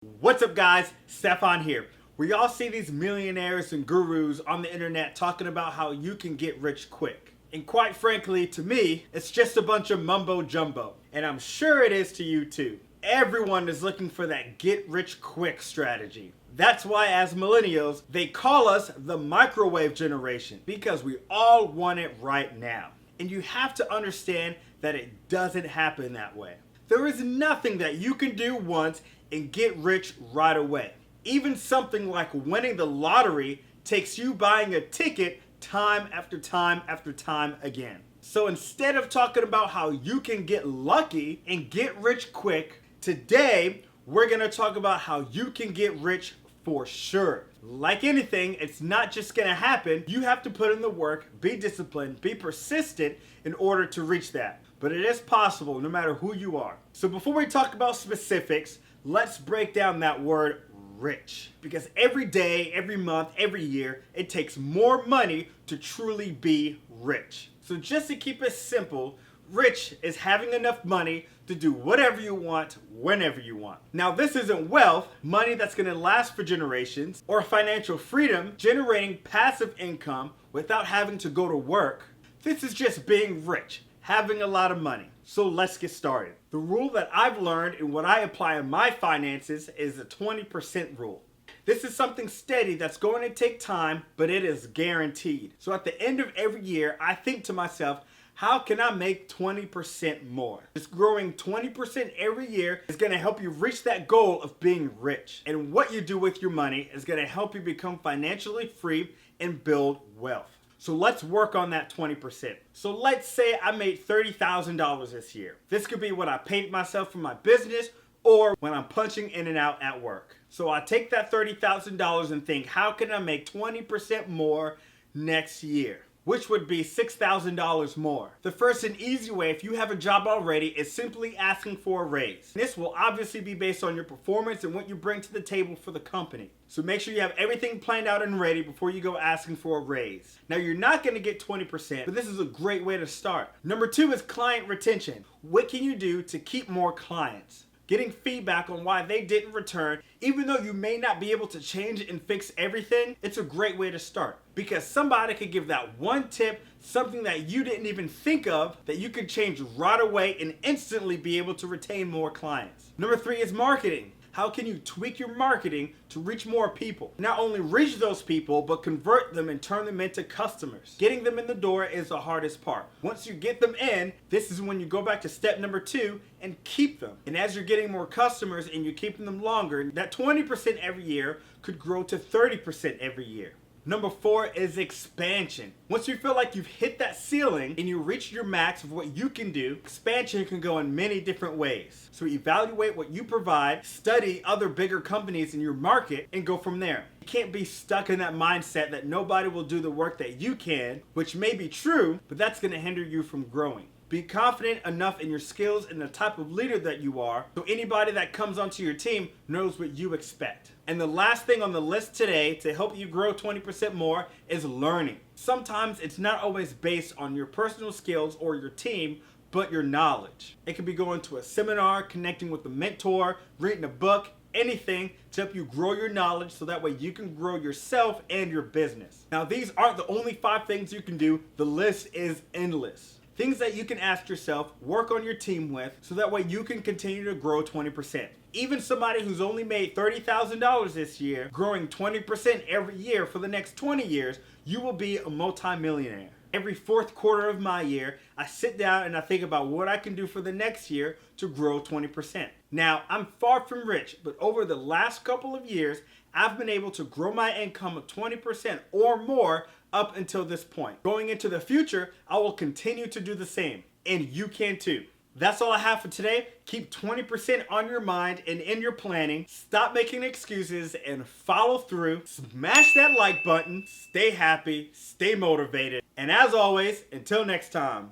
What's up guys, Stefan here. We all see these millionaires and gurus on the internet talking about how you can get rich quick. And quite frankly, to me, it's just a bunch of mumbo jumbo. And I'm sure it is to you too. Everyone is looking for that get rich quick strategy. That's why as millennials, they call us the microwave generation, because we all want it right now. And you have to understand that it doesn't happen that way. There is nothing that you can do once and get rich right away. Even something like winning the lottery takes you buying a ticket time after time after time again. So instead of talking about how you can get lucky and get rich quick, today we're gonna talk about how you can get rich for sure. Like anything, it's not just gonna happen. You have to put in the work, be disciplined, be persistent in order to reach that. But it is possible no matter who you are. So before we talk about specifics, let's break down that word rich. Because every day, every month, every year, it takes more money to truly be rich. So just to keep it simple, rich is having enough money to do whatever you want, whenever you want. Now this isn't wealth, money that's gonna last for generations, or financial freedom, generating passive income without having to go to work. This is just being rich, having a lot of money. So let's get started. The rule that I've learned and what I apply in my finances is the 20% rule. This is something steady that's going to take time, but it is guaranteed. So at the end of every year, I think to myself, how can I make 20% more? Just growing 20% every year is going to help you reach that goal of being rich. And what you do with your money is going to help you become financially free and build wealth. So let's work on that 20%. So let's say I made $30,000 this year. This could be what I paid myself for my business or when I'm punching in and out at work. So I take that $30,000 and think, how can I make 20% more next year? Which would be $6,000 more. The first and easy way, if you have a job already, is simply asking for a raise. This will obviously be based on your performance and what you bring to the table for the company. So make sure you have everything planned out and ready before you go asking for a raise. Now you're not gonna get 20%, but this is a great way to start. Number 2 is client retention. What can you do to keep more clients? Getting feedback on why they didn't return, even though you may not be able to change and fix everything, it's a great way to start. Because somebody could give that one tip, something that you didn't even think of, that you could change right away and instantly be able to retain more clients. Number 3 is marketing. How can you tweak your marketing to reach more people? Not only reach those people, but convert them and turn them into customers. Getting them in the door is the hardest part. Once you get them in, this is when you go back to step number 2 and keep them. And as you're getting more customers and you're keeping them longer, that 20% every year could grow to 30% every year. Number 4 is expansion. Once you feel like you've hit that ceiling and you reach your max of what you can do, expansion can go in many different ways. So evaluate what you provide, study other bigger companies in your market, and go from there. You can't be stuck in that mindset that nobody will do the work that you can, which may be true, but that's going to hinder you from growing. Be confident enough in your skills and the type of leader that you are, so anybody that comes onto your team knows what you expect. And the last thing on the list today to help you grow 20% more is learning. Sometimes it's not always based on your personal skills or your team, but your knowledge. It could be going to a seminar, connecting with a mentor, reading a book, anything to help you grow your knowledge so that way you can grow yourself and your business. Now these aren't the only 5 things you can do. The list is endless. Things that you can ask yourself, work on your team with, so that way you can continue to grow 20%. Even somebody who's only made $30,000 this year, growing 20% every year for the next 20 years, you will be a multi-millionaire. Every 4th quarter of my year, I sit down and I think about what I can do for the next year to grow 20%. Now, I'm far from rich, but over the last couple of years, I've been able to grow my income of 20% or more up until this point. Going into the future, I will continue to do the same, and you can too. That's all I have for today. Keep 20% on your mind and in your planning. Stop making excuses and follow through. Smash that like button. Stay happy, stay motivated. And as always, until next time.